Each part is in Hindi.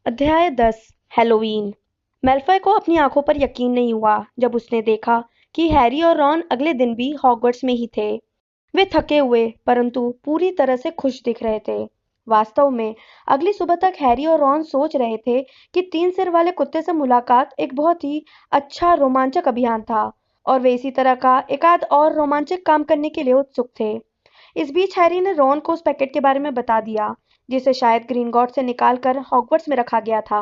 अध्याय 10 हैलोवीन। मेल्फॉय को अपनी आंखों पर यकीन नहीं हुआ जब उसने देखा कि हैरी और रॉन अगले दिन भी हॉगवर्ट्स में ही थे। वे थके हुए परंतु पूरी तरह से खुश दिख रहे थे। वास्तव में अगली सुबह तक हैरी और रॉन सोच रहे थे कि 3 सिर वाले कुत्ते से मुलाकात एक बहुत ही अच्छा रोमांचक अभियान था और वे इसी तरह का एकाध और रोमांचक काम करने के लिए उत्सुक थे। इस बीच हैरी ने रॉन को उस पैकेट के बारे में बता दिया जिसे शायद ग्रीनगॉट से निकाल कर हॉगवर्ट्स में रखा गया था।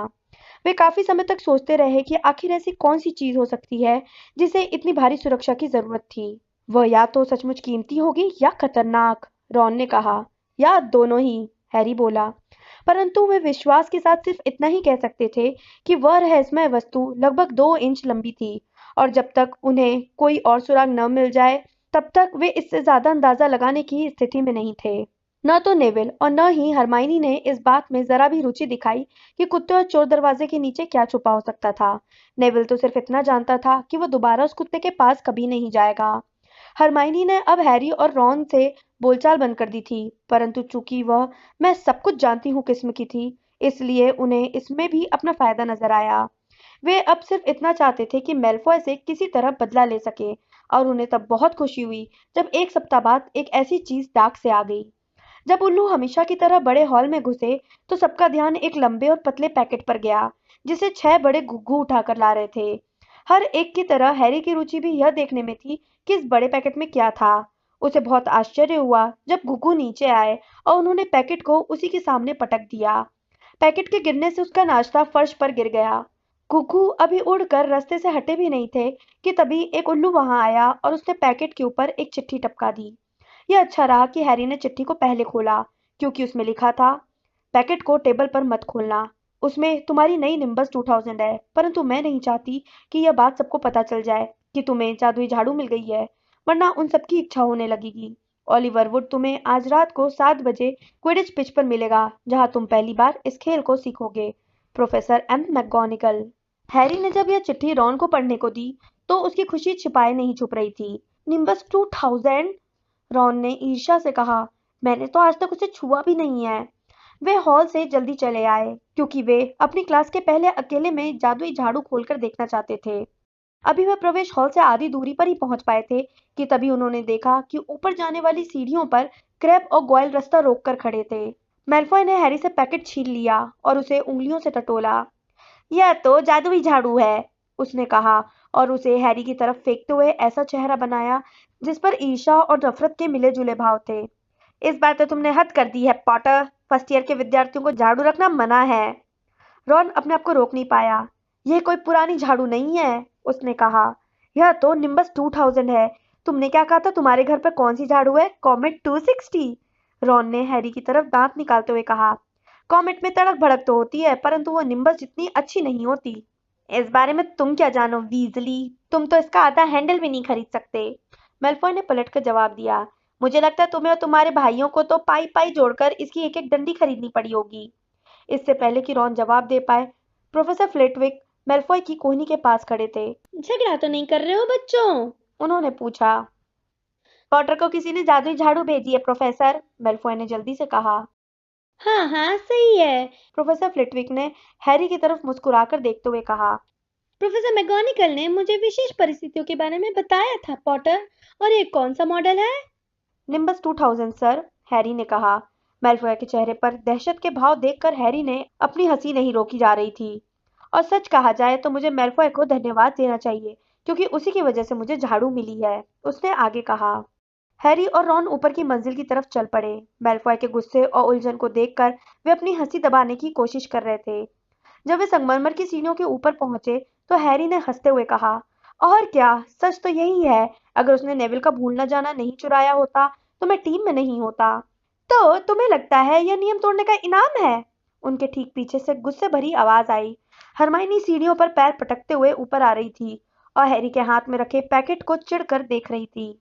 वे काफी समय तक सोचते रहे कि आखिर ऐसी कौन सी चीज हो सकती है जिसे इतनी भारी सुरक्षा की जरूरत थी। वह या तो सचमुच कीमती होगी या खतरनाक, रॉन ने कहा। या दोनों ही, हैरी बोला। परंतु वे विश्वास के साथ सिर्फ इतना ही कह सकते थे कि वह रहस्यमय वस्तु लगभग 2 इंच लंबी थी और जब तक उन्हें कोई और सुराग न मिल जाए तब तक वे इससे ज्यादा अंदाजा लगाने की स्थिति में नहीं थे। न तो नेविल और न ही हरमाइनी ने इस बात में जरा भी रुचि दिखाई कि कुत्ते और चोर दरवाजे के नीचे क्या छुपा हो सकता था। नेविल तो सिर्फ इतना जानता था कि वह दोबारा उस कुत्ते के पास कभी नहीं जाएगा। हरमाइनी ने अब हैरी और रॉन से बोलचाल बंद कर दी थी, परंतु चूंकि वह मैं सब कुछ जानती हूँ किस्म की थी, इसलिए उन्हें इसमें भी अपना फायदा नजर आया। वे अब सिर्फ इतना चाहते थे कि मेल्फॉय से किसी तरह बदला ले सके और उन्हें तब बहुत खुशी हुई जब एक सप्ताह बाद एक ऐसी चीज डाक से आ गई। जब उल्लू हमेशा की तरह बड़े हॉल में घुसे तो सबका ध्यान एक लंबे और पतले पैकेट पर गया जिसे 6 बड़े घुग्गू उठाकर ला रहे थे। हर एक की तरह हैरी की रुचि भी यह देखने में थी कि इस बड़े पैकेट में क्या था। उसे बहुत आश्चर्य हुआ जब घुग्गू नीचे आए और उन्होंने पैकेट को उसी के सामने पटक दिया। पैकेट के गिरने से उसका नाश्ता फर्श पर गिर गया। घुघू अभी उड़कर रास्ते से हटे भी नहीं थे कि तभी एक उल्लू वहां आया और उसने पैकेट के ऊपर एक चिट्ठी टपका दी। यह अच्छा रहा कि हैरी ने चिट्ठी को पहले खोला, क्योंकि उसमें लिखा था, पैकेट को टेबल पर मत खोलना। उसमें तुम्हारी नई निम्बस 2000 है, परंतु मैं नहीं चाहती कि यह बात सबको पता चल जाए कि तुम्हें जादुई झाड़ू मिल गई है, वरना उन सबकी इच्छा होने लगेगी। ओलिवर वुड तुम्हें आज रात को 7 बजे क्विडिच पिच पर मिलेगा, जहां तुम पहली बार इस खेल को सीखोगे। Professor M मैकगोनिगल। हैरी ने जब यह चिट्ठी रॉन को पढ़ने को दी तो उसकी खुशी छिपाए नहीं छुप रही थी। निम्बस 2000, रॉन ने ईर्ष्या से कहा। मैंने तो आज तक उसे छुआ भी नहीं है। वे हॉल से जल्दी चले आए क्योंकि वे अपनी क्लास के पहले अकेले में जादुई झाड़ू खोलकर देखना चाहते थे। अभी वह प्रवेश हॉल से आधी दूरी पर ही पहुंच पाए थे कि तभी उन्होंने देखा कि ऊपर जाने वाली सीढ़ियों पर क्रैब और गोयल रास्ता रोककर खड़े थे। मेल्फॉय ने हैरी से पैकेट छीन लिया और उसे उंगलियों से टटोला। यह तो जादुई झाड़ू है, उसने कहा और उसे हैरी की तरफ फेंकते हुए ऐसा चेहरा बनाया जिस पर ईर्ष्या और नफरत के मिले जुले भाव थे। इस बार तो तुमने हद कर दी है पॉटर, फर्स्ट ईयर के विद्यार्थियों को झाड़ू रखना मना है। रॉन अपने आप को रोक नहीं पाया। यह कोई पुरानी झाड़ू नहीं है, उसने कहा। यह तो निम्बस 2000 है। तुमने क्या कहा था तुम्हारे घर पर कौन सी झाड़ू है? कॉमेट 260, रॉन ने हैरी की तरफ दांत निकालते हुए कहा। कॉमेट में तड़क भड़क तो होती है, परंतु वो निम्बस जितनी अच्छी नहीं होती। इस बारे में तुम क्या जानो वीजली, तुम तो इसका आधा हैंडल भी नहीं खरीद सकते। मेल्फॉय ने पलट कर जवाब दिया। मुझे लगता है तुम्हें और तुम्हारे भाइयों को तो पाई पाई जोड़कर इसकी एक एक डंडी खरीदनी पड़ी होगी। इससे पहले कि रॉन जवाब दे पाए, प्रोफेसर फ्लिटविक मेल्फॉय की कोहनी के पास खड़े थे। झगड़ा तो नहीं कर रहे हो बच्चों? उन्होंने पूछा। पॉटर को किसी ने जादुई झाड़ू भेजी है प्रोफेसर, मेल्फॉय ने जल्दी से कहा। हाँ हाँ सही है, प्रोफेसर फ्लिटविक ने हैरी की तरफ मुस्कुराकर देखते हुए कहा। प्रोफेसर मैगोनिकल ने मुझे विशेष परिस्थितियों के बारे में बताया था पॉटर, और ये कौन सा मॉडल है? निम्बस 2000 सर, हैरी ने कहा। मेल्फॉय के चेहरे पर दहशत के भाव देखकर हैरी ने अपनी हंसी नहीं रोकी जा रही थी। और सच कहा जाए तो मुझे मेल्फॉय को धन्यवाद देना चाहिए, क्योंकि उसी की वजह से मुझे झाड़ू मिली है, उसने आगे कहा। हैरी और रॉन ऊपर की मंजिल की तरफ चल पड़े। मेल्फॉय के गुस्से और उलझन को देखकर वे अपनी हंसी दबाने की कोशिश कर रहे थे। जब वे संगमरमर की सीढ़ियों के ऊपर पहुंचे तो हैरी ने हंसते हुए कहा, और क्या, सच तो यही है। अगर उसने नेविल का भूलना जाना नहीं चुराया होता तो मैं टीम में नहीं होता। तो तुम्हें लगता है यह नियम तोड़ने का इनाम है? उनके ठीक पीछे से गुस्से भरी आवाज आई। हरमाइनी सीढ़ियों पर पैर पटकते हुए ऊपर आ रही थी और हैरी के हाथ में रखे पैकेट को चिढ़कर देख रही थी।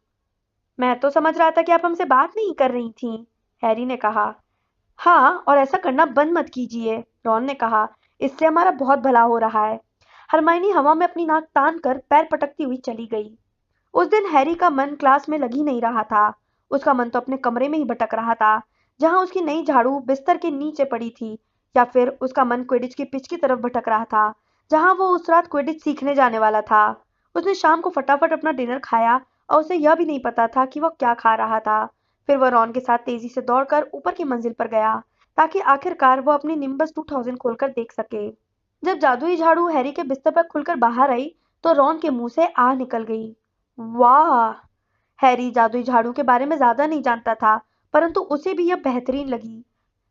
मैं तो समझ रहा था कि आप हमसे बात नहीं कर रही थीं, हैरी ने कहा। हाँ, और ऐसा करना बंद मत कीजिए, रॉन ने कहा। इससे हमारा बहुत भला हो रहा है। हरमाइनी हवा में अपनी नाक तान कर पैर पटकती हुई चली गई। उस दिन हैरी का मन क्लास में लग ही नहीं रहा था। उसका मन तो अपने कमरे में ही भटक रहा था, जहां उसकी नई झाड़ू बिस्तर के नीचे पड़ी थी। या फिर उसका मन क्विडिच की पिच की तरफ भटक रहा था, जहां वो उस रात क्विडिच सीखने जाने वाला था। उसने शाम को फटाफट अपना डिनर खाया और उसे यह भी नहीं पता था कि वो क्या खा रहा था। फिर वह रॉन के साथ तेजी से दौड़कर ऊपर की मंजिल पर गया, ताकि आखिरकार वो अपनी निम्बस 2000 खोलकर देख सके। जब जादुई झाड़ू हैरी के बिस्तर पर खुलकर बाहर आई, तो रॉन के मुंह से आह निकल गई। वाह! हैरी जादुई झाड़ू के बारे में ज्यादा नहीं जानता था, परंतु उसे भी यह बेहतरीन लगी।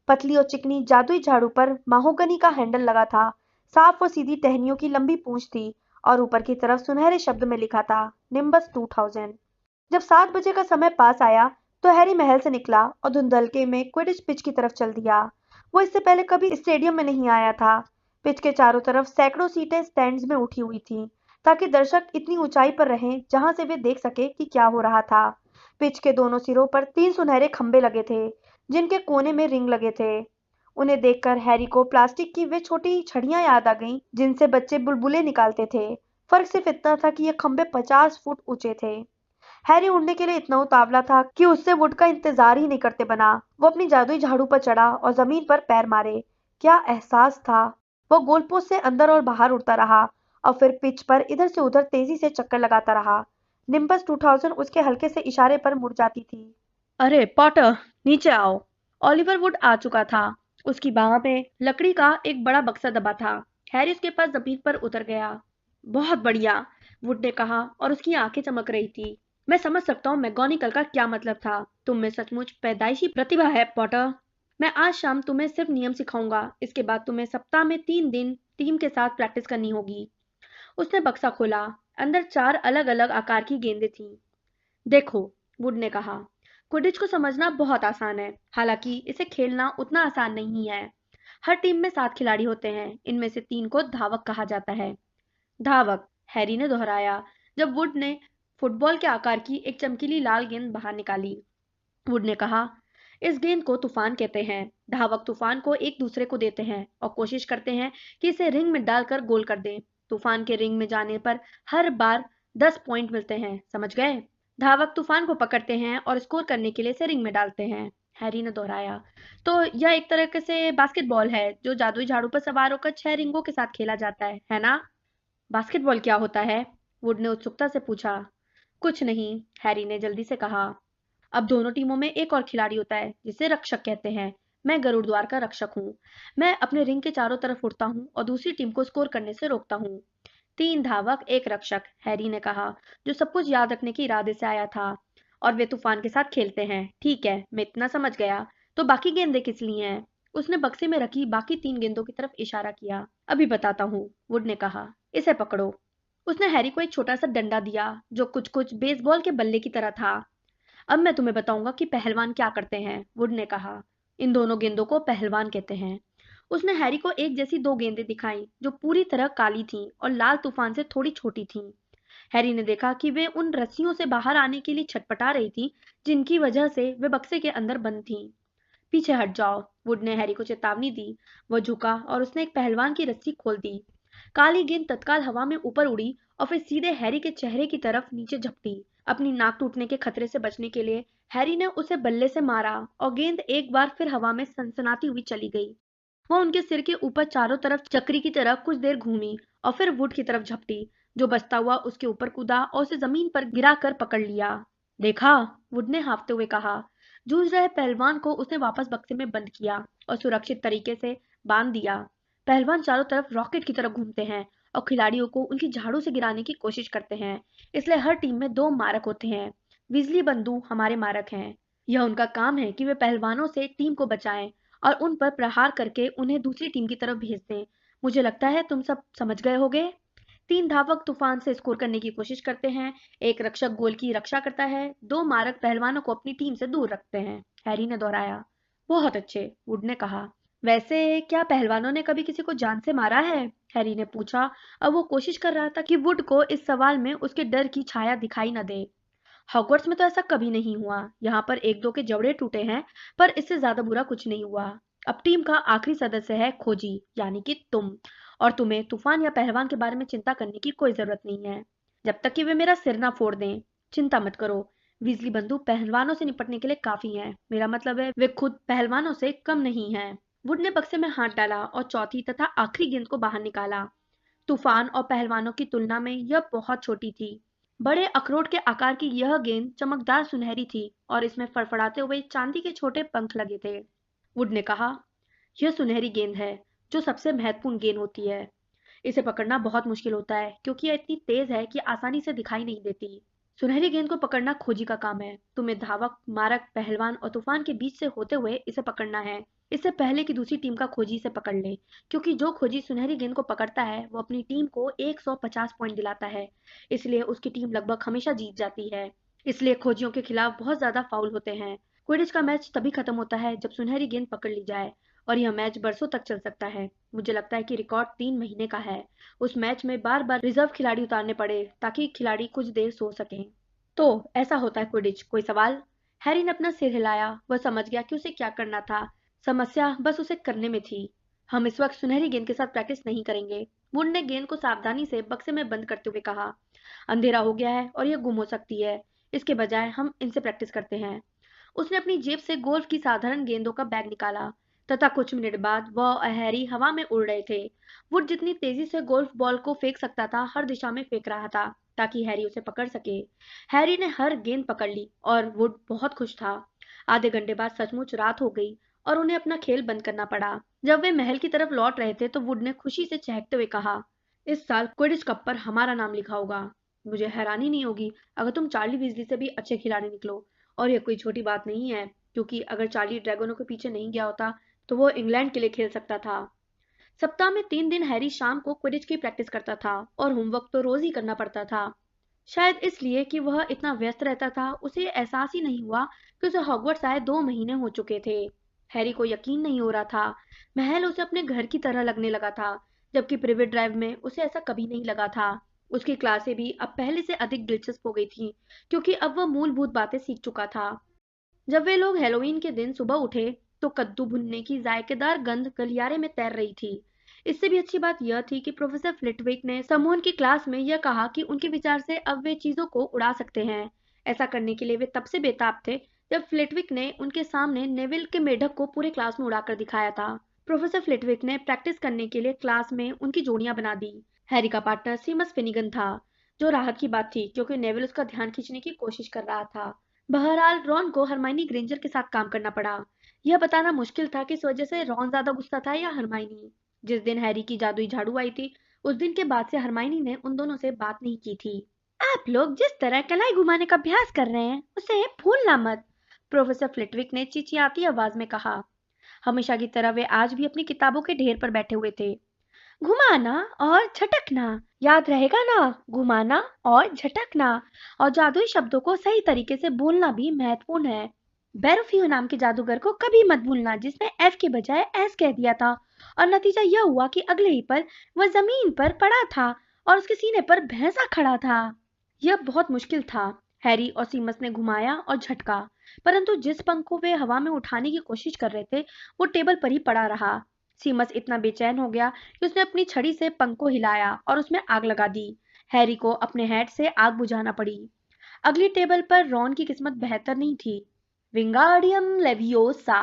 पतली और चिकनी जादुई झाड़ू पर माहोगनी का हैंडल लगा था। साफ और सीधी टहनियों की लंबी पूंछ थी और ऊपर की तरफ सुनहरे शब्द में लिखा था, निम्बस 2000। जब 7 बजे का समय पास आया, तो हैरी महल से निकला और धुंधलके में क्विडिच पिच की तरफ चल दिया। वो इससे पहले कभी स्टेडियम में नहीं आया था। पिच के चारों तरफ सैकड़ों सीटें स्टैंड्स में उठी हुई थीं, ताकि दर्शक इतनी ऊंचाई पर रहें जहां से वे देख सके कि क्या हो रहा था। पिच के दोनों सिरों पर 3 सुनहरे खंभे लगे थे, जिनके कोने में रिंग लगे थे। उन्हें देखकर हैरी को प्लास्टिक की वे छोटी छड़ियां याद आ गईं, जिनसे बच्चे बुलबुले निकालते थे। फर्क सिर्फ इतना था कि ये खंभे 50 फुट ऊंचे थे। हैरी उड़ने के लिए इतना उतावला था कि उससे वुड का इंतजार ही नहीं करते बना। वो अपनी जादुई झाड़ू पर चढ़ा और जमीन पर पैर मारे। क्या एहसास था! वो गोलपोस्ट से अंदर और बाहर उड़ता रहा और फिर पिच पर इधर से उधर तेजी से चक्कर लगाता रहा। निम्बस 2000 उसके हल्के से इशारे पर मुड़ जाती थी। अरे पॉटर, नीचे आओ। ऑलिवर वुड आ चुका था। उसकी बाह में लकड़ी का एक बड़ा बक्सा दबा था। हैरी उसके पास जमीन पर उतर गया। बहुत बढ़िया, वुड ने कहा और उसकी आंखें चमक रही थी। मैं समझ सकता हूँ मैगोनिकल का क्या मतलब था। तुम में सचमुच पैदाइशी प्रतिभा है पॉटर। मैं आज शाम तुम्हें सिर्फ नियम सिखाऊंगा। इसके बाद तुम्हें सप्ताह में 3 दिन टीम के साथ प्रैक्टिस करनी होगी। उसने बक्सा खोला। अंदर 4 अलग अलग आकार की गेंदें थीं। देखो, वुड ने कहा, क्विडिच को समझना बहुत आसान है, हालांकि इसे खेलना उतना आसान नहीं है। हर टीम में 7 खिलाड़ी होते हैं। इनमें से 3 को धावक कहा जाता है। धावक, हैरी ने दोहराया, जब वुड ने फुटबॉल के आकार की एक चमकीली लाल गेंद बाहर निकाली। वुड ने कहा, इस गेंद को तूफान कहते हैं। धावक तूफान को एक दूसरे को देते हैं और कोशिश करते हैं कि इसे रिंग में डालकर गोल कर दें। तूफान के रिंग में जाने पर हर बार 10 पॉइंट मिलते हैं, समझ गए? धावक तूफान को पकड़ते हैं और स्कोर करने के लिए इसे रिंग में डालते हैं। हैरी ने दोहराया, तो यह एक तरह से बास्केटबॉल है, जो जादुई झाड़ू पर सवार होकर 6 रिंगों के साथ खेला जाता है ना? बास्केटबॉल क्या होता है? वुड ने उत्सुकता से पूछा। कुछ नहीं, हैरी ने जल्दी से कहा। अब दोनों टीमों में एक और खिलाड़ी होता है, जिसे रक्षक कहते हैं। मैं गरुड़द्वार का रक्षक हूँ। मैं अपने रिंग के चारों तरफ उड़ता हूँ और दूसरी टीम को स्कोर करने से रोकता हूँ। 3 धावक, एक रक्षक, हैरी ने कहा, जो सब कुछ याद रखने के इरादे से आया था। और वे तूफान के साथ खेलते हैं। ठीक है, मैं इतना समझ गया। तो बाकी गेंदें किस लिए हैं? उसने बक्से में रखी बाकी 3 गेंदों की तरफ इशारा किया। अभी बताता हूँ, वुड ने कहा। इसे पकड़ो। उसने हैरी को एक छोटा सा डंडा दिया, जो कुछ कुछ बेसबॉल के बल्ले की तरह था। अब मैं तुम्हें बताऊंगा कि पहलवान क्या करते हैं, वुड ने कहा। इन दोनों गेंदों को पहलवान कहते हैं। उसने हैरी को एक जैसी 2 गेंदें दिखाई, जो पूरी तरह काली थीं और लाल तूफान से थोड़ी छोटी थीं। हैरी ने देखा कि वे उन रस्सियों से बाहर आने के लिए छटपटा रही थी, जिनकी वजह से वे बक्से के अंदर बंद थीं। पीछे हट जाओ, वुड ने हैरी को चेतावनी दी। वह झुका और उसने एक पहलवान की रस्सी खोल दी। काली गेंद तत्काल हवा में ऊपर उड़ी और फिर सीधे हैरी के चेहरे की तरफ नीचे झपटी। अपनी नाक टूटने के खतरे से बचने के लिए हैरी ने उसे बल्ले से मारा और गेंद एक बार फिर हवा में सनसनाती हुई चली गई। वह उनके सिर के ऊपर चारों तरफ चक्री की तरह कुछ देर घूमी और फिर वुड की तरफ झपटी, जो बचता हुआ उसके ऊपर कूदा और उसे जमीन पर गिरा कर पकड़ लिया। देखा, वुड ने हाँफते हुए कहा। जूझ रहे पहलवान को उसने वापस बक्से में बंद किया और सुरक्षित तरीके से बांध दिया। पहलवान चारों तरफ रॉकेट की तरह घूमते हैं और खिलाड़ियों को उनकी झाड़ू से गिराने की कोशिश करते हैं। इसलिए हर टीम में 2 मारक होते हैं। विजली बंदूक हमारे मारक हैं। यह उनका काम है कि वे पहलवानों से टीम को बचाएं और उन पर प्रहार करके उन्हें दूसरी टीम की तरफ भेज दें। मुझे लगता है तुम सब समझ गए होगे। 3 धावक तूफान से स्कोर करने की कोशिश करते हैं। एक रक्षक गोल की रक्षा करता है। 2 मारक पहलवानों को अपनी टीम से दूर रखते हैं, हैरी ने दोहराया। बहुत अच्छे, वुड ने कहा। वैसे क्या पहलवानों ने कभी किसी को जान से मारा है? हैरी ने पूछा। अब वो कोशिश कर रहा था कि वुड को इस सवाल में उसके डर की छाया दिखाई न दे। हॉगवर्ट्स में तो ऐसा कभी नहीं हुआ। यहाँ पर 1-2 के जबड़े टूटे हैं, पर इससे ज्यादा बुरा कुछ नहीं हुआ। अब टीम का आखिरी सदस्य है खोजी, यानी कि तुम। और तुम्हें तूफान या पहलवान के बारे में चिंता करने की कोई जरूरत नहीं है, जब तक कि वे मेरा सिर ना फोड़ दें। चिंता मत करो, बिजली बंदूक पहलवानों से निपटने के लिए काफी है। मेरा मतलब है वे खुद पहलवानों से कम नहीं हैं। वुड ने बक्से में हाथ डाला और चौथी तथा आखिरी गेंद को बाहर निकाला। तूफान और पहलवानों की तुलना में यह बहुत छोटी थी। बड़े अखरोट के आकार की यह गेंद चमकदार सुनहरी थी और इसमें फड़फड़ाते हुए चांदी के छोटे पंख लगे थे। वुड ने कहा, यह सुनहरी गेंद है, जो सबसे महत्वपूर्ण गेंद होती है। इसे पकड़ना बहुत मुश्किल होता है क्योंकि यह इतनी तेज है कि आसानी से दिखाई नहीं देती। सुनहरी गेंद को पकड़ना खोजी का काम है। तुम्हें धावक, मारक, पहलवान और तूफान के बीच से होते हुए इसे पकड़ना है। इससे पहले कि दूसरी टीम का खोजी इसे पकड़ ले, क्योंकि जो खोजी सुनहरी गेंद को पकड़ता है वो अपनी टीम को 150 पॉइंट दिलाता है। इसलिए उसकी टीम लगभग हमेशा जीत जाती है। इसलिए खोजियों के खिलाफ बहुत ज्यादा फाउल होते हैं। क्विडिच का मैच तभी खत्म होता है जब सुनहरी गेंद पकड़ ली जाए, और यह मैच बरसों तक चल सकता है। मुझे लगता है कि रिकॉर्ड 3 महीने का है। उस मैच में बार बार रिजर्व खिलाड़ी उतारने पड़े ताकि खिलाड़ी कुछ देर सो सकें। तो ऐसा होता है क्विडिच। कोई सवाल? हैरी ने अपना सिर हिलाया। वह समझ गया कि उसे क्या करना था। समस्या बस उसे करने में थी। हम इस वक्त सुनहरी गेंद के साथ प्रैक्टिस नहीं करेंगे। वुड ने गेंद को सावधानी से बक्से में बंद करते हुए कहा, अंधेरा हो गया है और यह गुम हो सकती है। इसके बजाय हम इनसे प्रैक्टिस करते हैं। उसने अपनी जेब से गोल्फ की साधारण गेंदों का बैग निकाला तथा कुछ मिनट बाद वह और हैरी हवा में उड़ रहे थे। वुड जितनी तेजी से गोल्फ बॉल को फेंक सकता था हर दिशा में फेंक रहा था ताकि हैरी उसे पकड़ सके। हैरी ने हर गेंद पकड़ ली और वुड बहुत खुश था। आधे घंटे बाद सचमुच रात हो गई और उन्हें अपना खेल बंद करना पड़ा। जब वे महल की तरफ लौट रहे थे तो वुड ने खुशी से चहकते हुए कहा, इस साल क्विडिच कप पर हमारा नाम लिखा होगा। मुझे हैरानी नहीं होगी अगर तुम चार्ली वीजली से भी अच्छे खिलाड़ी निकलो। और यह कोई छोटी बात नहीं है, क्योंकि अगर चार्ली ड्रैगनों के पीछे नहीं गया होता तो वो इंग्लैंड के लिए खेल सकता था। सप्ताह में 3 दिन हैरी शाम को क्विडिच की प्रैक्टिस करता था और होमवर्क तो रोज ही करना पड़ता था। शायद इसलिए कि वह इतना व्यस्त रहता था, उसे एहसास ही नहीं हुआ कि उसे हॉगवर्ट्स आए 2 महीने हो चुके थे। हैरी को यकीन नहीं हो रहा था। महल उसे अपने घर की तरह लगने लगा था, जबकि प्रिवेट ड्राइव में उसे ऐसा कभी नहीं लगा था। उसकी क्लासें भी अब पहले से अधिक दिलचस्प हो गई थीं, क्योंकि अब वह मूलभूत बातें सीख चुका था। जब वे लोग हेलोवीन के दिन सुबह उठे तो कद्दू भुनने की जायकेदार गंध गलियारे में तैर रही थी। इससे भी अच्छी बात यह थी कि प्रोफेसर फ्लिटविक ने समूहन की क्लास में यह कहा कि उनके विचार से अब वे चीजों को उड़ा सकते हैं। ऐसा करने के लिए वे तब से बेताब थे जब फ्लिटविक ने उनके सामने नेविल के मेढक को पूरे क्लास में उड़ाकर दिखाया था। प्रोफेसर फ्लिटविक ने प्रैक्टिस करने के लिए क्लास में उनकी जोड़ियां बना दी। हैरी का पार्टनर सीमस फिनिगन था, जो राहत की बात थी क्योंकि नेविल उसका ध्यान खींचने की कोशिश कर रहा था। बहरहाल रॉन को हरमाइनी ग्रेंजर के साथ काम करना पड़ा। यह बताना मुश्किल था कि इस वजह से रॉन ज्यादा गुस्सा था या हरमाइनी। जिस दिन हैरी की जादुई झाड़ू आई थी उस दिन के बाद से हरमाइनी ने उन दोनों से बात नहीं की थी। आप लोग जिस तरह कलाई घुमाने का अभ्यास कर रहे हैं उसे भूलना मत, प्रोफेसर फ्लिटविक ने चिचियाती आवाज में कहा। हमेशा की तरह वे आज भी अपनी किताबों के ढेर पर बैठे हुए थे। घुमाना और झटकना, याद रहेगा ना? घुमाना और झटकना। और जादुई शब्दों को सही तरीके से बोलना भी महत्वपूर्ण है। बेरुफियो नाम के जादूगर को कभी मत भूलना जिसने एफ के बजाय एस कह दिया था, और नतीजा यह हुआ कि अगले ही पल वह जमीन पर पड़ा था और उसके सीने पर भैंसा खड़ा था। यह बहुत मुश्किल था। हैरी और सीमस ने घुमाया और झटका, परंतु जिस पंख को वे हवा में उठाने की कोशिश कर रहे थे वो टेबल पर ही पड़ा रहा। सीमस इतना बेचैन हो गया कि उसने अपनी छड़ी से पंख को हिलाया और उसमें आग लगा दी। हैरी को अपने हैट से आग बुझाना पड़ी। अगली टेबल पर रॉन की किस्मत बेहतर नहीं थी। विंगार्डियम लेवियोसा,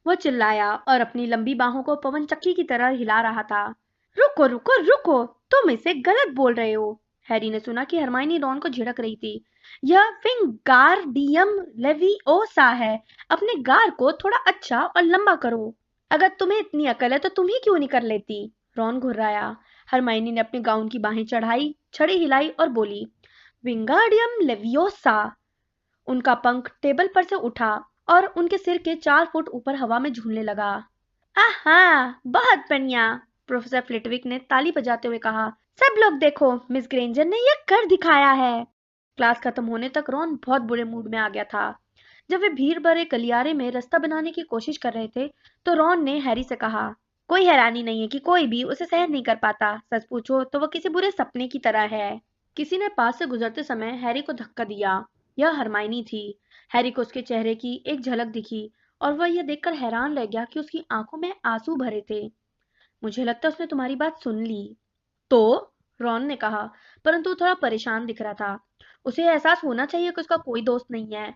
वो चिल्लाया और अपनी लंबी बाहों को पवन चक्की की तरह हिला रहा था। रुको रुको रुको, तुम इसे गलत बोल रहे हो। हैरी ने सुना कि हरमाइनी रॉन को झिड़क रही थी। यह विंगार्डियम लेवियोसा है। अपने गार को थोड़ा अच्छा और लंबा करो। अगर तुम्हें इतनी अकल है तो तुम ही क्यों नहीं कर लेती? रॉन घुर्राया। हरमाइनी ने अपने गाउन की बाहें चढ़ाई, छड़ी हिलाई और बोली, विंगार्डियम लेवियोसा। उनका पंख टेबल पर से उठा और उनके सिर के 4 फुट ऊपर हवा में झूलने लगा। आहा, बहुत बढ़िया, प्रोफेसर फ्लिटविक ने ताली बजाते हुए कहा। सब लोग देखो, मिस ग्रेंजर ने यह कर दिखाया है। क्लास खत्म होने तक रॉन बहुत बुरे मूड में आ गया था। जब वे भीड़ भरे गलियारे में रास्ता बनाने की कोशिश कर रहे थे तो रॉन ने हैरी से कहा, कोई हैरानी नहीं है कि कोई भी उसे सहन नहीं कर पाता। सच पूछो तो वह किसी बुरे सपने की तरह है। किसी ने पास से गुजरते समय हैरी को धक्का दिया। यह हरमाइनी थी। हैरी को उसके चेहरे की एक झलक दिखी और वह यह देखकर हैरान रह गया कि उसकी आंखों में आंसू भरे थे। मुझे लगता है उसने तुम्हारी बात सुन ली। तो रॉन ने कहा, परंतु थोड़ा परेशान दिख रहा था। उसे एहसास होना चाहिए कि उसका कोई दोस्त नहीं है।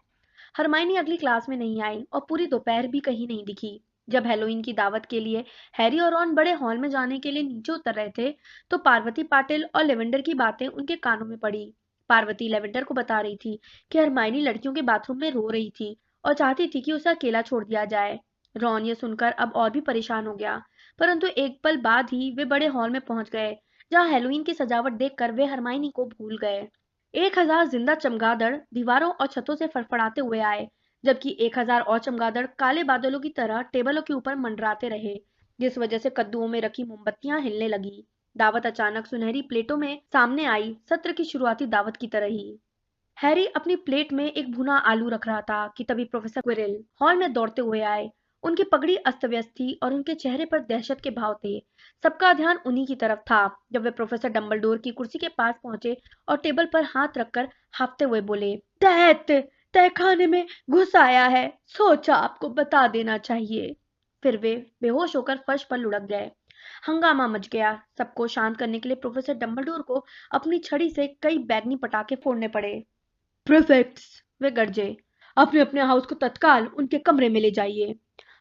हरमाइनी अगली क्लास में नहीं आई और पूरी दोपहर भी कहीं नहीं दिखी। जब हेलोइन की दावत के लिए हैरी और रॉन बड़े हॉल में जाने के लिए नीचे उतर रहे थे, तो पार्वती पाटिल और लेवेंडर की बातें उनके कानों में पड़ी। पार्वती लेवेंडर को बता रही थी कि हरमाइनी लड़कियों के बाथरूम में रो रही थी और चाहती थी कि उसे अकेला छोड़ दिया जाए। रॉन ये सुनकर अब और भी परेशान हो गया, परंतु एक पल बाद ही वे बड़े हॉल में पहुंच गए, जहां हेलोइन की सजावट देखकर वे हरमाइनी को भूल गए। 1000 जिंदा चमगादड़ दीवारों और छतों से फड़फड़ाते हुए आए, जबकि 1000 और चमगादड़ काले बादलों की तरह टेबलों के ऊपर मंडराते रहे, जिस वजह से कद्दुओं में रखी मोमबत्तियां हिलने लगी। दावत अचानक सुनहरी प्लेटों में सामने आई, सत्र की शुरुआती दावत की तरह ही। हैरी अपनी प्लेट में एक भुना आलू रख रहा था कि तभी प्रोफेसर क्विरिल हॉल में दौड़ते हुए आए। उनकी पगड़ी अस्त व्यस्त थी और उनके चेहरे पर दहशत के भाव थे। सबका ध्यान उन्हीं की तरफ था। जब वे प्रोफेसर डंबलडोर की कुर्सी के पास पहुंचे और टेबल पर हाथ रखकर हाफते हुए बोले, दैत्य तहखाने में घुस आया है, सोचा आपको बता देना चाहिए। फिर वे बेहोश होकर फर्श पर लुढ़क गए। हंगामा मच गया। सबको शांत करने के लिए प्रोफेसर डंबलडोर को अपनी छड़ी से कई बैगनी पटाखे फोड़ने पड़े। प्रीफेक्ट्स, वे गरजे, अपने अपने हाउस को तत्काल उनके कमरे में ले जाइए।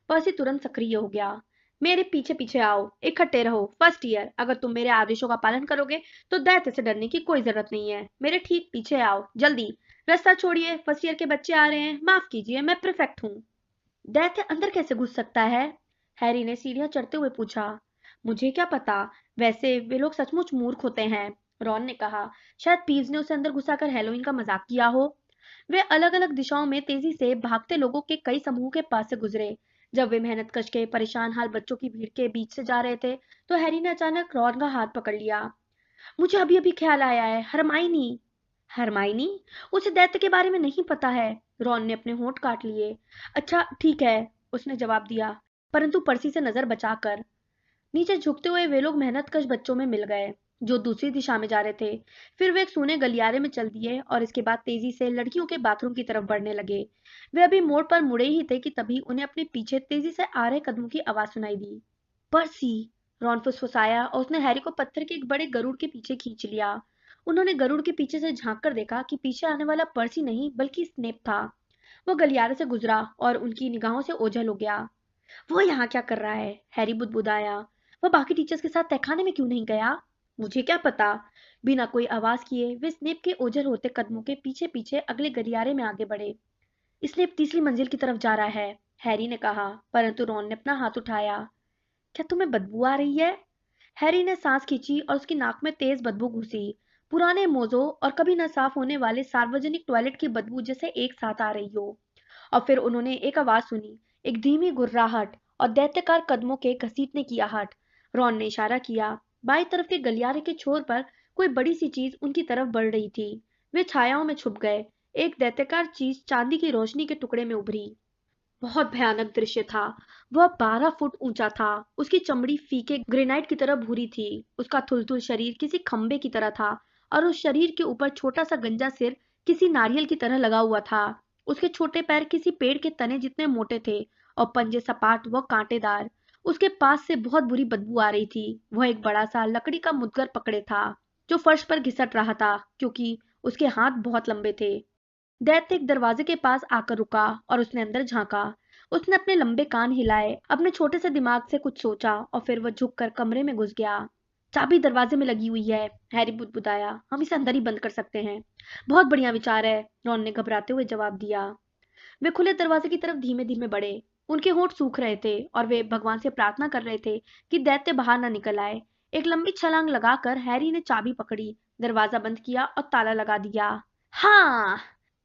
पर्सी तुरंत सक्रिय हो गया। मेरे पीछे पीछे आओ, इकट्ठे रहो। फर्स्ट ईयर, अगर तुम मेरे आदेशों का पालन करोगे तो दैत्य से डरने की कोई जरूरत नहीं है। मेरे ठीक पीछे आओ, जल्दी। रास्ता छोड़िए, फर्स्ट ईयर के बच्चे आ रहे हैं। माफ कीजिए, मैं प्रीफेक्ट हूँ। दैत्य अंदर कैसे घुस सकता है? हैरी ने सीढ़ियां चढ़ते हुए पूछा। मुझे क्या पता, वैसे वे लोग सचमुच मूर्ख होते हैं, रॉन ने कहा। शायद पीव्स ने उसे अंदर घुसाकर हेलोइन का मजाक किया हो। वे अलग अलग दिशाओं में तेजी से भागते लोगों के कई समूह के पास से गुजरे। जब वे मेहनतकश के परेशान हाल बच्चों की भीड़ के बीच से जा रहे थे, तो हैरी ने अचानक रॉन का हाथ पकड़ लिया। मुझे अभी अभी ख्याल आया है, हरमाइनी। हरमाइनी? उसे दैत्य के बारे में नहीं पता है। रॉन ने अपने होंठ काट लिए। अच्छा ठीक है, उसने जवाब दिया, परंतु पर्सी से नजर बचाकर। नीचे झुकते हुए वे लोग मेहनतकश बच्चों में मिल गए, जो दूसरी दिशा में जा रहे थे। फिर वे एक सूने गलियारे में चल दिए और इसके बाद तेजी से लड़कियों के बाथरूम की तरफ बढ़ने लगे। वे अभी मोड़ पर मुड़े ही थे कि तभी उन्हें अपने पीछे तेजी से आ रहे कदमों की आवाज सुनाई दी। पर्सी! रॉन फुसफुसाया और उसने हैरी को पत्थर के एक बड़े गरुड़ के पीछे खींच लिया। उन्होंने गरुड़ के पीछे से झांक कर देखा कि पीछे आने वाला पर्सी नहीं बल्कि स्नेप था। वो गलियारे से गुजरा और उनकी निगाहों से ओझल हो गया। वो यहाँ क्या कर रहा है? हैरी बुदबुदाया। वह बाकी टीचर्स के साथ तहखाने में क्यों नहीं गया? मुझे क्या पता। बिना कोई आवाज किए वे स्नेप के ओझल होते कदमों के पीछे पीछे अगले गलियारे में आगे बढ़े। स्नेप तीसरी मंजिल की तरफ जा रहा है, हैरी ने कहा, परंतु रॉन ने अपना हाथ उठाया। क्या तुम्हें बदबू आ रही है? हैरी ने सांस खींची और उसकी नाक में तेज बदबू घुसी। पुराने मोजों और कभी न साफ होने वाले सार्वजनिक टॉयलेट की बदबू जैसे एक साथ आ रही हो। और फिर उन्होंने एक आवाज सुनी, एक धीमी गुर्राहट और दैत्यकार कदमों के घसीटने की आहट। रॉन ने इशारा किया। बाईं तरफ के गलियारे के छोर पर कोई बड़ी सी चीज उनकी तरफ बढ़ रही थी। वे छायाओं में छुप गए। एक दैत्यकार चीज चांदी की रोशनी के टुकड़े में उभरी। बहुत भयानक दृश्य था। वह 12 फुट ऊंचा था। उसकी चमड़ी फीके ग्रेनाइट की तरह भूरी थी। उसका थुलथुल शरीर किसी खंबे की तरह था और उस शरीर के ऊपर छोटा सा गंजा सिर किसी नारियल की तरह लगा हुआ था। उसके छोटे पैर किसी पेड़ के तने जितने मोटे थे और पंजे सपाट व कांटेदार। उसके पास से बहुत बुरी बदबू आ रही थी। वह एक बड़ा सा लकड़ी का मुद्गर पकड़े था, जो फर्श पर घिसट रहा था क्योंकि उसके हाथ बहुत लंबे थे। दैत्य एक दरवाजे के पास आकर रुका और उसने अंदर झांका। उसने अपने लंबे कान हिलाए, अपने छोटे से दिमाग से कुछ सोचा और फिर वह झुककर कमरे में घुस गया। चाबी दरवाजे में लगी हुई है, हैरी बुदबुदाया। हम इसे अंदर ही बंद कर सकते हैं। बहुत बढ़िया विचार है, रॉन ने घबराते हुए जवाब दिया। वे खुले दरवाजे की तरफ धीमे धीमे बढ़े। उनके होंठ सूख रहे थे और वे भगवान से प्रार्थना कर रहे थे कि दैत्य बाहर न निकल आए। एक लंबी छलांग लगाकर हैरी ने चाबी पकड़ी, दरवाजा बंद किया और ताला लगा दिया। हाँ!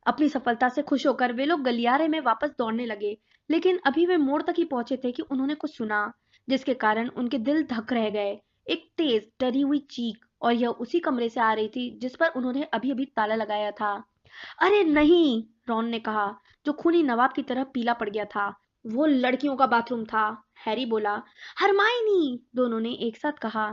अपनी सफलता से खुश होकर वे लोग गलियारे में वापस दौड़ने लगे, लेकिन अभी वे मोड़ तक ही पहुंचे थे कि उन्होंने कुछ सुना, जिसके कारण उनके दिल धक रह गए। एक तेज डरी हुई चीख, और यह उसी कमरे से आ रही थी जिस पर उन्होंने अभी अभी ताला लगाया था। अरे नहीं! रॉन ने कहा, जो खूनी नवाब की तरह पीला पड़ गया था। वो लड़कियों का बाथरूम था, हैरी बोला। हरमाइनी! दोनों ने एक साथ कहा।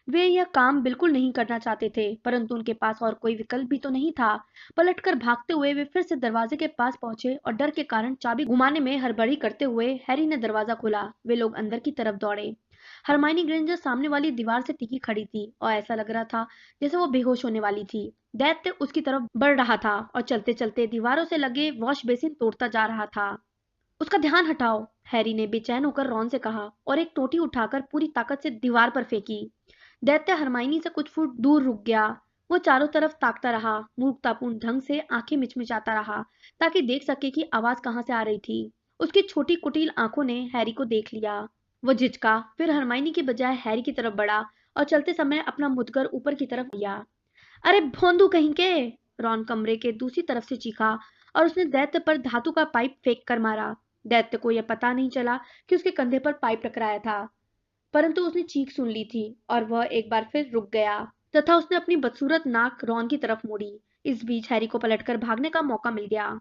वे यह काम बिल्कुल नहीं करना चाहते थे, परंतु उनके पास और कोई विकल्प भी तो नहीं था। पलटकर भागते हुए वे फिर से दरवाजे के पास पहुंचे और डर के कारण चाबी घुमाने में हड़बड़ी करते हुए हैरी ने दरवाजा खोला। वे लोग अंदर की तरफ दौड़े। हरमाइनी ग्रेंजर सामने वाली दीवार से टिकी खड़ी थी और ऐसा लग रहा था जैसे वो बेहोश होने वाली थी। दैत्य उसकी तरफ बढ़ रहा था और चलते चलते दीवारों से लगे वॉश बेसिन तोड़ता जा रहा था। उसका ध्यान हटाओ, हैरी ने बेचैन होकर रॉन से कहा और एक टोटी उठाकर पूरी ताकत से दीवार पर फेंकी। दैत्य हरमाइनी से कुछ फुट दूर रुक गया। वो चारों तरफ ताकता रहा, मूर्खतापूर्ण ढंग से आंखें मिचमिचाता रहा ताकि देख सके कि आवाज कहां से आ रही थी। उसकी छोटी कुटिल आंखों ने हैरी को देख लिया। वो झिझका, फिर हरमाइनी की बजाय हैरी की तरफ बढ़ा और चलते समय अपना मुदगर ऊपर की तरफ लिया। अरे भोंदू कहीं के! रॉन कमरे के दूसरी तरफ से चीखा और उसने दैत्य पर धातु का पाइप फेंक कर मारा। दैत्य को यह पता नहीं चला कि उसके कंधे पर पाइप टकराया था, परंतु उसने चीख सुन ली थी और वह एक बार फिर रुक गया तथा उसने अपनी बदसूरत नाक रॉन की तरफ मोड़ी। इस बीच हैरी को पलटकर भागने का मौका मिल गया।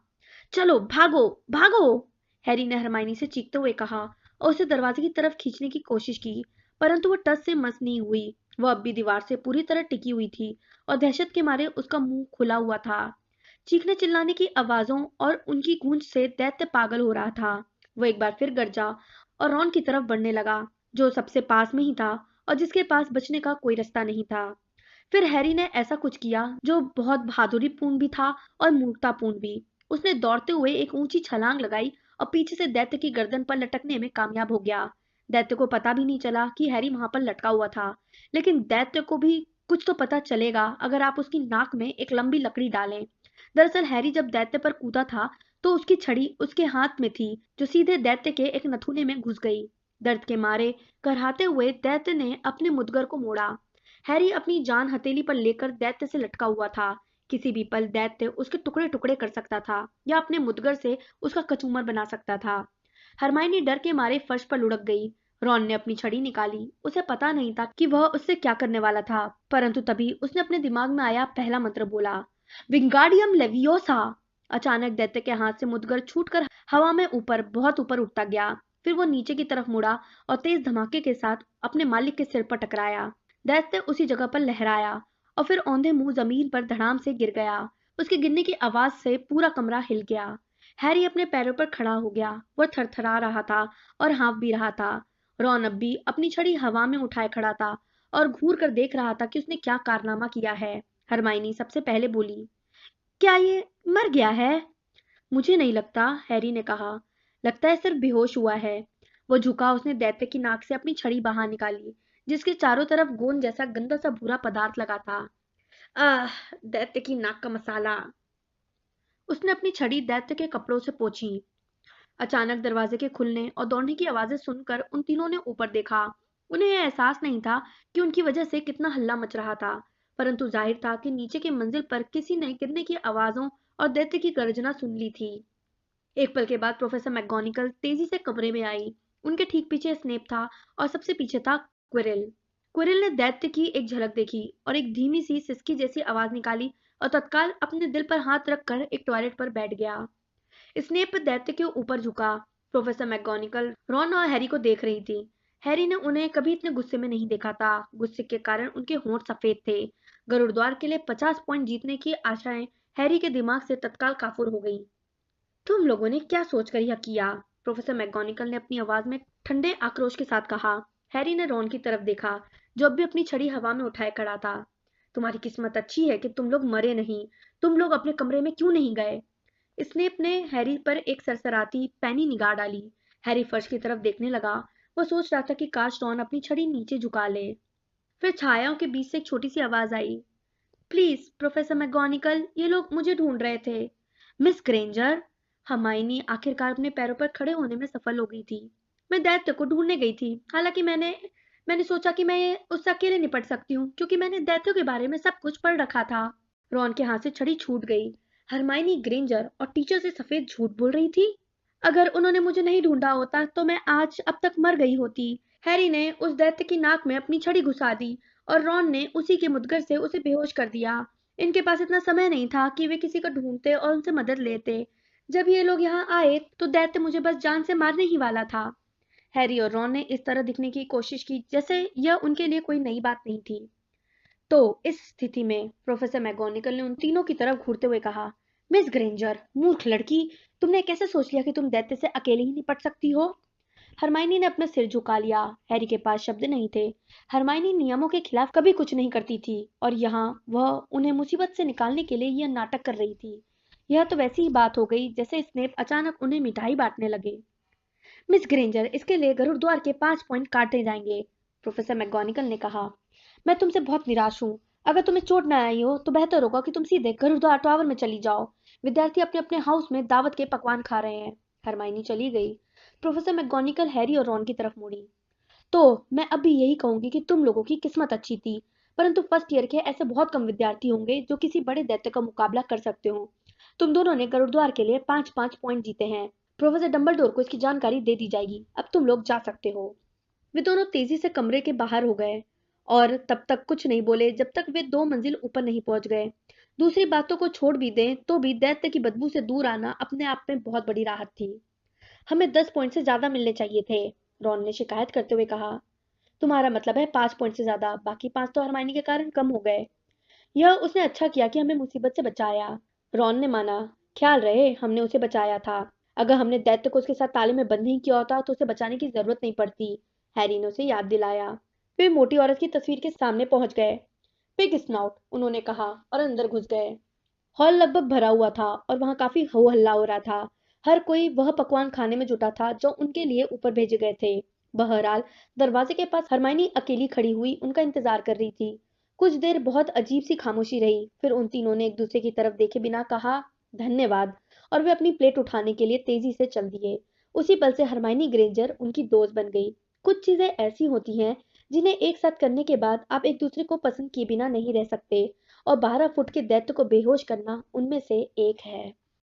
चलो भागो, भागो! हैरी ने हरमाइनी से चीखते हुए कहा और उसे दरवाजे की तरफ खींचने की कोशिश की, परंतु वह टस से मस नहीं हुई। वह अब भी दीवार से पूरी तरह टिकी हुई थी और दहशत के मारे उसका मुंह खुला हुआ था। चीखने चिल्लाने की आवाजों और उनकी गूंज से दैत्य पागल हो रहा था। वो एक बार फिर गरजा और रॉन की तरफ बढ़ने लगा, जो सबसे पास में ही था और जिसके पास बचने का कोई रास्ता नहीं था। फिर हैरी ने ऐसा कुछ किया जो बहुत बहादुरीपूर्ण भी था और मूर्खतापूर्ण भी। उसने दौड़ते हुए एक ऊंची छलांग लगाई और पीछे से दैत्य की गर्दन पर लटकने में कामयाब हो गया। दैत्य को पता भी नहीं चला कि हैरी वहां पर लटका हुआ था, लेकिन दैत्य को भी कुछ तो पता चलेगा अगर आप उसकी नाक में एक लंबी लकड़ी डालें। दरअसल हैरी जब दैत्य पर कूदा था तो उसकी छड़ी उसके हाथ में थी, जो सीधे दैत्य के एक नथुने में घुस गई। दर्द के मारे करहाते हुए दैत्य ने अपने मुदगर को मोड़ा। हैरी अपनी जान हथेली पर लेकर दैत्य से लटका हुआ था। किसी भी पल दैत्य उसके टुकड़े टुकड़े कर सकता था या अपने मुदगर से उसका कचूमर बना सकता था। हरमाइनी डर के मारे फर्श पर लुढ़क गई। रॉन ने अपनी छड़ी निकाली। उसे पता नहीं था कि वह उससे क्या करने वाला था, परंतु तभी उसने अपने दिमाग में आया पहला मंत्र बोला, विंगाडियम लेवियोसा। अचानक दैत्य के हाथ से मुदगर छूटकर हवा में ऊपर, बहुत ऊपर उठता गया। फिर वो नीचे की तरफ मुड़ा और तेज धमाके के साथ अपने मालिक के सिर पर टकराया। दैत्य उसी जगह पर लहराया और फिर औंधे मुंह जमीन पर धड़ाम से गिर गया। उसके गिरने की आवाज से पूरा कमरा हिल गया। हैरी अपने पैरों पर खड़ा हो गया। वह थरथरा रहा था और हाँफ भी रहा था। रॉन अब भी अपनी छड़ी हवा में उठाए खड़ा था और घूर कर देख रहा था कि उसने क्या कारनामा किया है। हरमाइनी सबसे पहले बोली, क्या ये मर गया है? मुझे नहीं लगता, हैरी ने कहा। लगता है सिर्फ बेहोश हुआ है। वो झुका, उसने दैत्य की नाक से अपनी छड़ी बाहर निकाली, जिसके चारों तरफ गोंद जैसा गंदा सा भूरा पदार्थ लगा था। आह, दैत्य की नाक का मसाला। उसने अपनी छड़ी दैत्य के कपड़ों से पोंछी। अचानक दरवाजे के खुलने और दौड़ने की आवाजें सुनकर उन तीनों ने ऊपर देखा। उन्हें यह एहसास नहीं था कि उनकी वजह से कितना हल्ला मच रहा था, परंतु जाहिर था कि नीचे की मंजिल पर किसी ने गिरने की आवाजों और दैत्य की गर्जना सुन ली थी। एक पल के बाद प्रोफेसर मैकगोनागल तेजी से कमरे में आई। उनके ठीक पीछे स्नेप था और सबसे पीछे था क्विरिल। क्विरिल ने दैत्य की एक झलक देखी और एक धीमी सी सिसकी जैसी आवाज निकाली और तत्काल अपने दिल पर हाथ रखकर एक टॉयलेट पर बैठ गया। स्नेप दैत्य के ऊपर झुका। प्रोफेसर मैकगोनागल रॉन और हैरी को देख रही थी। हैरी ने उन्हें कभी इतने गुस्से में नहीं देखा था। गुस्से के कारण उनके होंठ सफेद थे। गरुड़द्वार के लिए 50 पॉइंट जीतने की आशाएं हैरी के दिमाग से तत्काल काफुर हो गईं। तुम लोगों ने क्या सोचकर यह किया? प्रोफेसर मैकगोनागल ने अपनी आवाज में ठंडे आक्रोश के साथ कहा। हैरी ने रॉन की तरफ देखा, जो अब भी अपनी छड़ी हवा में उठाए खड़ा था। तुम्हारी किस्मत अच्छी है कि तुम लोग मरे नहीं। तुम लोग अपने कमरे में क्यों नहीं गए? स्नेप ने हैरी पर एक सरसराती पैनी निगाह डाली। हैरी फर्श की तरफ देखने लगा। वो सोच रहा था कि काश रॉन अपनी छड़ी नीचे झुका ले। फिर छायाओं के बीच से एक छोटी सी आवाज आई, प्लीज प्रोफेसर मैकगोनागल, ये लोग मुझे ढूंढ रहे थे। Miss Granger. हरमाइनी आखिरकार अपने पैरों पर खड़े होने में सफल हो गई थी। मैं दैत्य को ढूंढने गई थी। हालांकि मैंने सोचा कि मैं उससे अकेले निपट सकती हूँ, क्योंकि मैंने दैत्यों के बारे में सब कुछ पढ़ रखा था। रॉन के हाथ से छड़ी छूट गई। हरमाइनी ग्रेंजर और टीचर से सफेद झूठ बोल रही थी। अगर उन्होंने मुझे नहीं ढूंढा होता तो मैं आज अब तक मर गई होती। हैरी ने उस दैत्य की नाक में अपनी छड़ी घुसा दी और रॉन ने उसी के मुदगर से उसे बेहोश कर दिया। इनके पास इतना समय नहीं था कि वे किसी को ढूंढते और उनसे मदद लेते। जब ये लोग यहाँ आए तो दैत्य मुझे बस जान से मारने ही वाला था। हैरी और रॉन ने इस तरह दिखने की कोशिश की जैसे यह उनके लिए कोई नई बात नहीं थी। तो इस स्थिति में प्रोफेसर मैकगोनागल ने उन तीनों की तरफ घूरते हुए कहा, मिस ग्रेंजर, मूर्ख लड़की, तुमने कैसे सोच लिया कि तुम दैत्य से अकेले ही निपट सकती हो? हरमाइनी ने अपना सिर झुका लिया। हैरी के पास शब्द नहीं थे। हरमाइनी नियमों के खिलाफ कभी कुछ नहीं करती थी और यहाँ वह उन्हें मुसीबत से निकालने के लिए यह नाटक कर रही थी। यह तो वैसी ही बात हो गई जैसे स्नेप अचानक उन्हें मिठाई बांटने लगे। मिस ग्रेंजर, इसके लिए गरुड़ द्वार के 5 पॉइंट काटे जाएंगे, प्रोफेसर मैकगोनिगल ने कहा। मैं तुमसे बहुत निराश हूँ। अगर तुम्हें चोट न आई हो तो बेहतर होगा कि तुम सीधे गरुड़ द्वार टावर में चली जाओ। विद्यार्थी अपने अपने हाउस में दावत के पकवान खा रहे हैं। हरमाइनी चली गई। प्रोफेसर मैकगोनिगल हैरी और रॉन की तरफ मुड़ी। तो मैं अब भी यही कहूंगी कि तुम लोगों की किस्मत अच्छी थी, परंतु फर्स्ट ईयर के ऐसे बहुत कम विद्यार्थी होंगे जो किसी बड़े दैत्य का मुकाबला कर सकते हो। तुम दोनों ने गरुड़द्वार के लिए 5-5 पॉइंट जीते हैं। प्रोफेसर डंबलडोर को इसकी जानकारी दे दी जाएगी। अब तुम लोग जा सकते हो। वे दोनों तेजी से कमरे के बाहर हो गए और तब तक कुछ नहीं बोले जब तक वे 2 मंजिल ऊपर नहीं पहुंच गए। दूसरी बातों को छोड़ भी दें तो भी दैत्य की बदबू से दूर आना अपने आप में बहुत बड़ी राहत थी। हमें 10 पॉइंट से ज्यादा मिलने चाहिए थे, रॉन ने शिकायत करते हुए कहा। तुम्हारा मतलब है 5 पॉइंट से ज्यादा, बाकी 5 तो हरमाइनी के कारण कम हो गए। यह उसने अच्छा किया कि हमें मुसीबत से बचाया, रॉन ने माना। ख्याल रहे हमने उसे बचाया था। अगर हमने दैत्य को उसके साथ ताले में बंद नहीं किया होता तो उसे बचाने की जरूरत नहीं पड़ती, हैरी ने उसे याद दिलाया। वे मोटी औरत की तस्वीर के सामने पहुंच गए। पिग स्नाउट, उन्होंने कहा और अंदर घुस गए। हॉल लगभग भरा हुआ था और वहां काफी हो हल्ला हो रहा था। हर कोई वह पकवान खाने में जुटा था जो उनके लिए ऊपर भेजे गए थे। बहरहाल दरवाजे के पास हरमाइनी अकेली खड़ी हुई उनका इंतजार कर रही थी। कुछ देर बहुत अजीब सी खामोशी रही, फिर उन तीनों ने एक दूसरे की तरफ देखे बिना कहा धन्यवाद, और वे अपनी प्लेट उठाने के लिए तेजी से चल दिए। उसी पल से हरमाइनी ग्रेंजर उनकी दोस्त बन गई। कुछ चीजें ऐसी होती हैं जिन्हें एक साथ करने के बाद आप एक दूसरे को पसंद किए बिना नहीं रह सकते, और 12 फुट के दैत्य को बेहोश करना उनमें से एक है।